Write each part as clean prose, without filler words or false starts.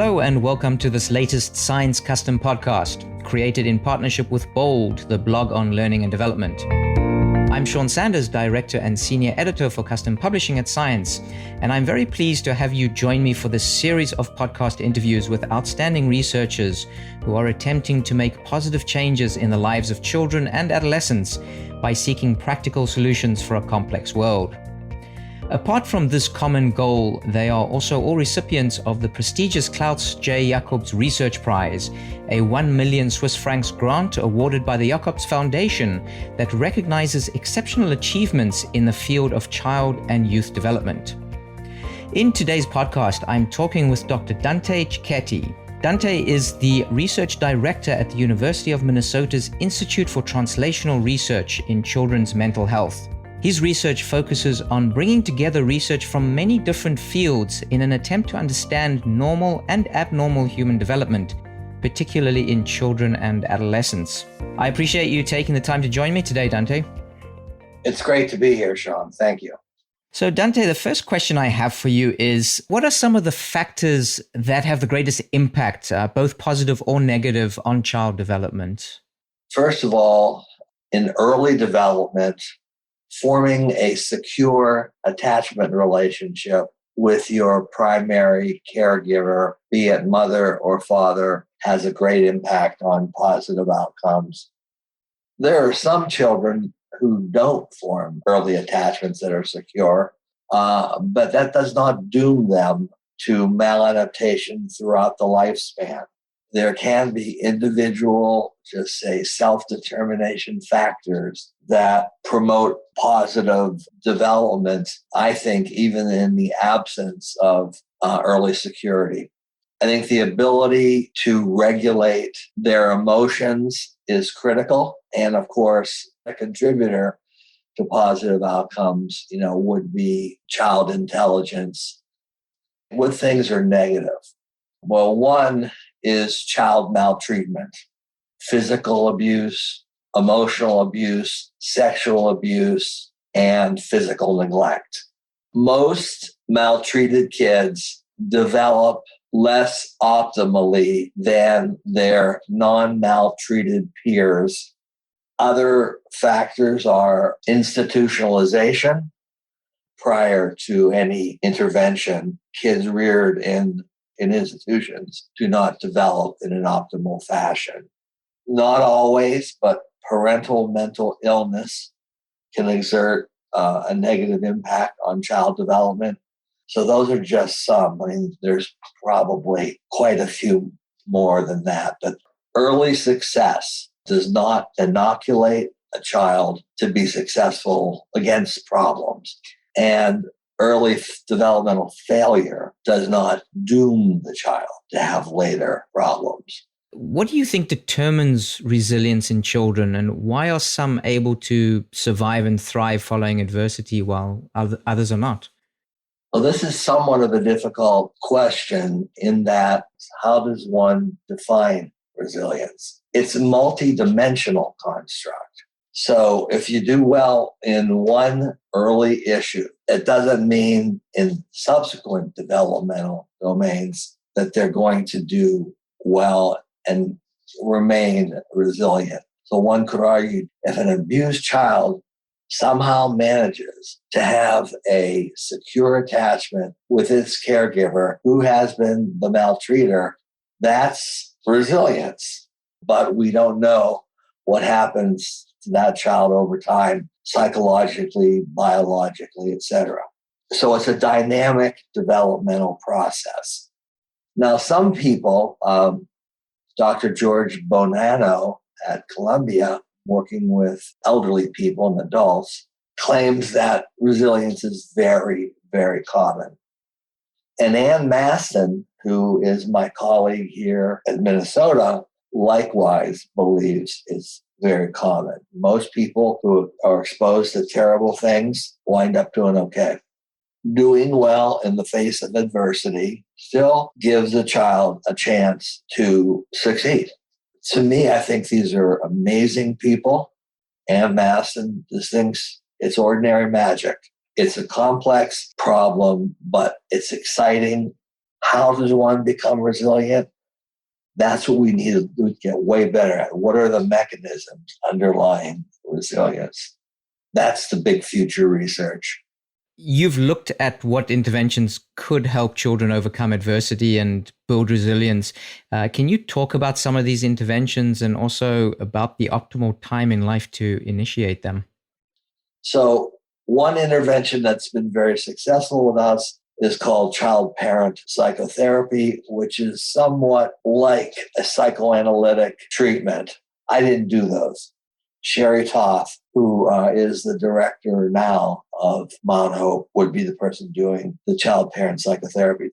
Hello and welcome to this latest Science Custom podcast, created in partnership with Bold, the blog on learning and development. I'm Sean Sanders, Director and Senior Editor for Custom Publishing at Science, and I'm very pleased to have you join me for this series of podcast interviews with outstanding researchers who are attempting to make positive changes in the lives of children and adolescents by seeking practical solutions for a complex world. Apart from this common goal, they are also all recipients of the prestigious Klaus J. Jacobs Research Prize, a 1 million Swiss francs grant awarded by the Jacobs Foundation that recognizes exceptional achievements in the field of child and youth development. In today's podcast, I'm talking with Dr. Dante Cicchetti. Dante is the Research Director at the University of Minnesota's Institute for Translational Research in Children's Mental Health. His research focuses on bringing together research from many different fields in an attempt to understand normal and abnormal human development, particularly in children and adolescents. I appreciate you taking the time to join me today, Dante. It's great to be here, Sean. Thank you. So, Dante, the first question I have for you is, what are some of the factors that have the greatest impact, both positive or negative, on child development? First of all, in early development, forming a secure attachment relationship with your primary caregiver, be it mother or father, has a great impact on positive outcomes. There are some children who don't form early attachments that are secure, but that does not doom them to maladaptation throughout the lifespan. There can be individual, just say, self-determination factors that promote positive development, I think, even in the absence of early security. I think the ability to regulate their emotions is critical. And of course, a contributor to positive outcomes, would be child intelligence. What things are negative? Well, one is child maltreatment, physical abuse, emotional abuse, sexual abuse, and physical neglect. Most maltreated kids develop less optimally than their non-maltreated peers. Other factors are institutionalization. Prior to any intervention, kids reared in institutions do not develop in an optimal fashion. Not always, but parental mental illness can exert a negative impact on child development. So those are just some. I mean, there's probably quite a few more than that. But early success does not inoculate a child to be successful against problems. And early developmental failure does not doom the child to have later problems. What do you think determines resilience in children, and why are some able to survive and thrive following adversity while others are not? Well, this is somewhat of a difficult question in that how does one define resilience? It's a multidimensional construct. So if you do well in one early issue, it doesn't mean in subsequent developmental domains that they're going to do well and remain resilient. So one could argue if an abused child somehow manages to have a secure attachment with its caregiver who has been the maltreater, that's resilience. But we don't know what happens to that child over time, psychologically, biologically, etc. So it's a dynamic developmental process. Now, some people, Dr. George Bonanno at Columbia, working with elderly people and adults, claims that resilience is very, very common. And Ann Maston, who is my colleague here at Minnesota, likewise believes it's very common. Most people who are exposed to terrible things wind up doing okay. Doing well in the face of adversity still gives a child a chance to succeed. To me, I think these are amazing people. Ann Maston just thinks it's ordinary magic. It's a complex problem, but it's exciting How does one become resilient? That's what we need to do to get way better at. What are the mechanisms underlying resilience? That's the big future research. You've looked at what interventions could help children overcome adversity and build resilience. Can you talk about some of these interventions and also about the optimal time in life to initiate them? So one intervention that's been very successful with us is called child-parent psychotherapy, which is somewhat like a psychoanalytic treatment. I didn't do those. Sherry Toth, who is the director now of Mount Hope, would be the person doing the child-parent psychotherapy.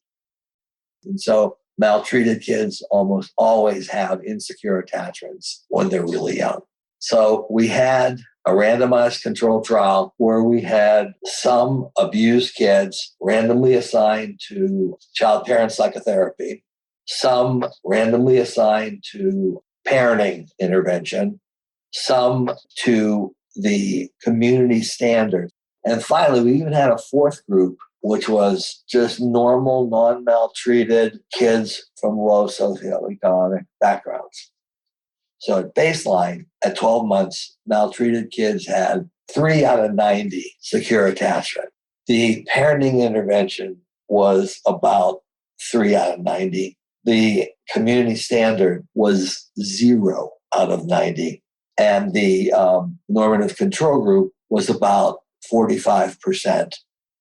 And so maltreated kids almost always have insecure attachments when they're really young. So we had a randomized controlled trial where we had some abused kids randomly assigned to child-parent psychotherapy, some randomly assigned to parenting intervention, some to the community standard. And finally, we even had a fourth group, which was just normal, non-maltreated kids from low socioeconomic backgrounds. So at baseline, at 12 months, maltreated kids had 3 out of 90 secure attachment. The parenting intervention was about 3 out of 90. The community standard was 0 out of 90. And the normative control group was about 45%,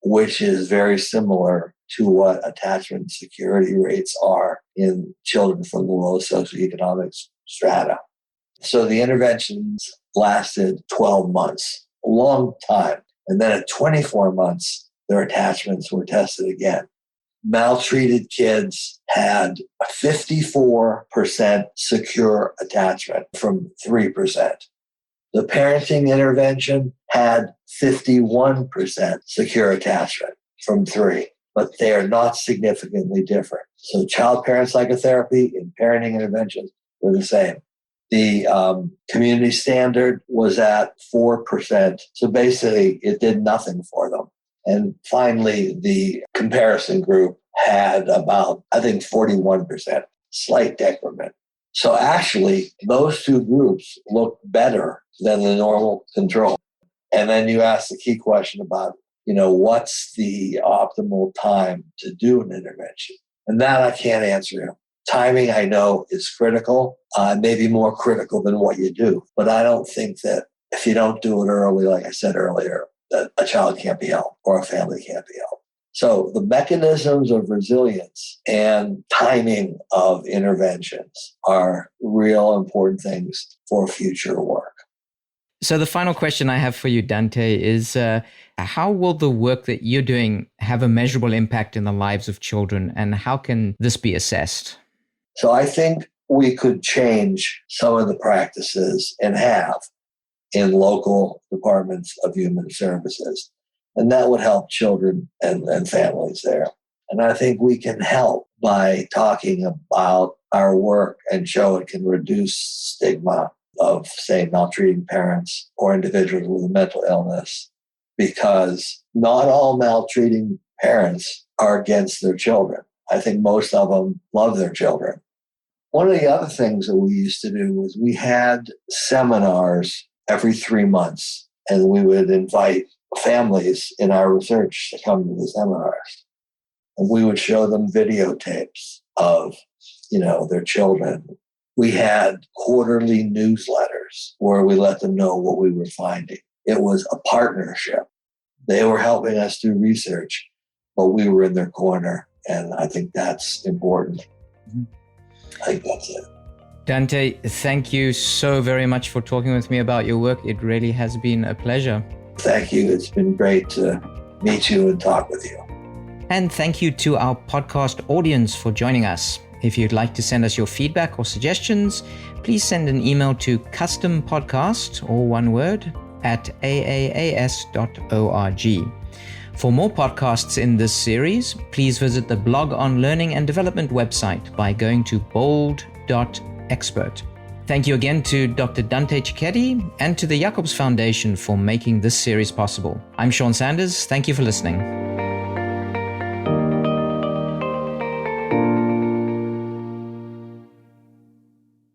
which is very similar to what attachment security rates are in children from the low socioeconomic strata. So the interventions lasted 12 months, a long time. And then at 24 months, their attachments were tested again. Maltreated kids had a 54% secure attachment from 3%. The parenting intervention had 51% secure attachment from 3%, but they are not significantly different. So child-parent psychotherapy and parenting interventions were the same. The community standard was at 4%. So basically, it did nothing for them. And finally, the comparison group had about, I think, 41%, slight decrement. So actually, those two groups looked better than the normal control. And then you ask the key question about, what's the optimal time to do an intervention? And that I can't answer you. Timing, I know, is critical, maybe more critical than what you do. But I don't think that if you don't do it early, like I said earlier, that a child can't be helped or a family can't be helped. So the mechanisms of resilience and timing of interventions are real important things for future work. So the final question I have for you, Dante, is how will the work that you're doing have a measurable impact in the lives of children, and how can this be assessed? So I think we could change some of the practices and have in local departments of human services. And that would help children and families there. And I think we can help by talking about our work and show it can reduce stigma of, say, maltreating parents or individuals with a mental illness, because not all maltreating parents are against their children. I think most of them love their children. One of the other things that we used to do was we had seminars every 3 months, and we would invite families in our research to come to the seminars. And we would show them videotapes of, their children. We had quarterly newsletters where we let them know what we were finding. It was a partnership. They were helping us do research, but we were in their corner. And I think that's important. Mm-hmm. I think that's it. Dante, thank you so very much for talking with me about your work. It really has been a pleasure. Thank you. It's been great to meet you and talk with you. And thank you to our podcast audience for joining us. If you'd like to send us your feedback or suggestions, please send an email to custompodcast, all one word, @aaas.org. For more podcasts in this series, please visit the Blog on Learning and Development website by going to bold.expert. Thank you again to Dr. Dante Cicchetti and to the Jacobs Foundation for making this series possible. I'm Sean Sanders. Thank you for listening.